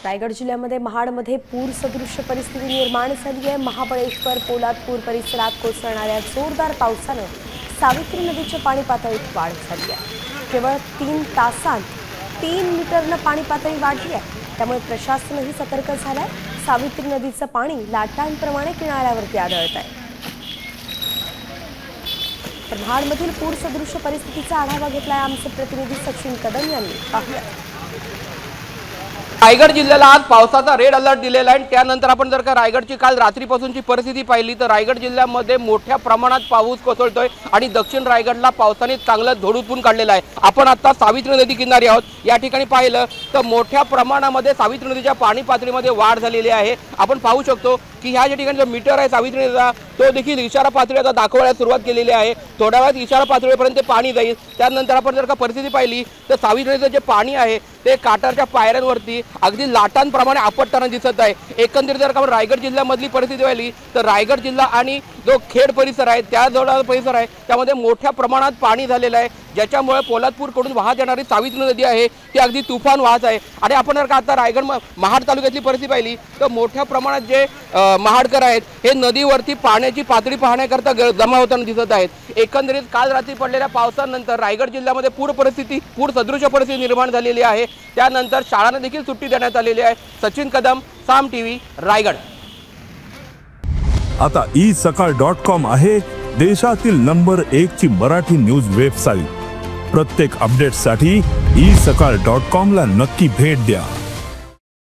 रायगड जिल्ह्यामध्ये महाडमध्ये पूर सदृश्य परिस्थिती निर्माण झाली आहे। महाबळेश्वर पोलादपूर परिसरात कोसळणाऱ्या जोरदार पावसाने सावित्री नदीच्या पाणी पातळीत वाढ झाली आहे। केवळ 3 तासांत 3 मीटरनं पाणी पातळी वाढली आहे। त्यामुळे प्रशासनही सतर्क झालंय। सावित्री नदीचं पाणी लाटांप्रमाणे किनाऱ्यावरती आढळत आहे। तर महाडमधील पूर सदृश्य परिस्थितीचा आढावा घेतलाय आमचे प्रतिनिधी सचिन कदम यांनी। पाहूया। रायगड जिल्ह्याला आज पावसाचा रेड अलर्ट दिलेला आहे। त्यानंतर आपण जर का रायगडची काल रात्रीपासूनची परिस्थिती पाहिली तर रायगड जिल्ह्यामध्ये मोठ्या प्रमाणात पाऊस कोसळतोय आणि दक्षिण रायगडला पावसाने चांगलं झोडपून काढलेलं आहे। आपण आता सावित्री नदी किनारी आहोत। या ठिकाणी पाहिलं तर मोठ्या प्रमाणामध्ये सावित्री नदीच्या पाणी पातळीमध्ये वाढ झालेली आहे। आपण पाहू शकतो की ह्या ज्या ठिकाणी जो मीटर आहे सावित्री नदीचा तो देखील इशारा पातळी आता दाखवायला सुरुवात केलेली आहे। थोड्या वेळात इशारा पातळीपर्यंत पाणी जाईल। त्यानंतर आपण जर का परिस्थिती पाहिली तर सावित्री नदीचं जे पाणी आहे ते काठाच्या पायऱ्यांवरती अगदी लाटांप्रमाणे आपटताना दिसत आहे। एकंदरीत जर का आपण रायगड जिल्ह्यामधली परिस्थिती पाहिली तर रायगड जिल्हा आणि जो खेड परिसर आहे त्याजवळ परिसर आहे त्यामध्ये मोठ्या प्रमाणात पाणी झालेलं आहे, ज्याच्यामुळे पोलादपूरकडून वाहत येणारी सावित्री नदी आहे ती अगदी तुफान वाहत आहे। आणि आपण जर का आता रायगड महाड तालुक्यातली परिस्थिती पाहिली तर मोठ्या प्रमाणात जे महाडकर आहेत हे नदीवरती पाण्याची पातळी पाहण्याकरता जमा होताना दिसत आहेत। एकंदरीत काल रात्री पडलेल्या पावसानंतर रायगड जिल्ह्यामध्ये पूर सदृश्य परिस्थिती निर्माण झालेली आहे। त्यानंतर शाळांना देखील सुट्टी देण्यात आलेली आहे। सचिन कदम, साम टीव्ही, रायगड। आता isakal.com आहे देशातील नंबर 1 ची मराठी न्यूज वेबसाईट। प्रत्येक अपडेटसाठी isakal.com ला नक्की भेट द्या।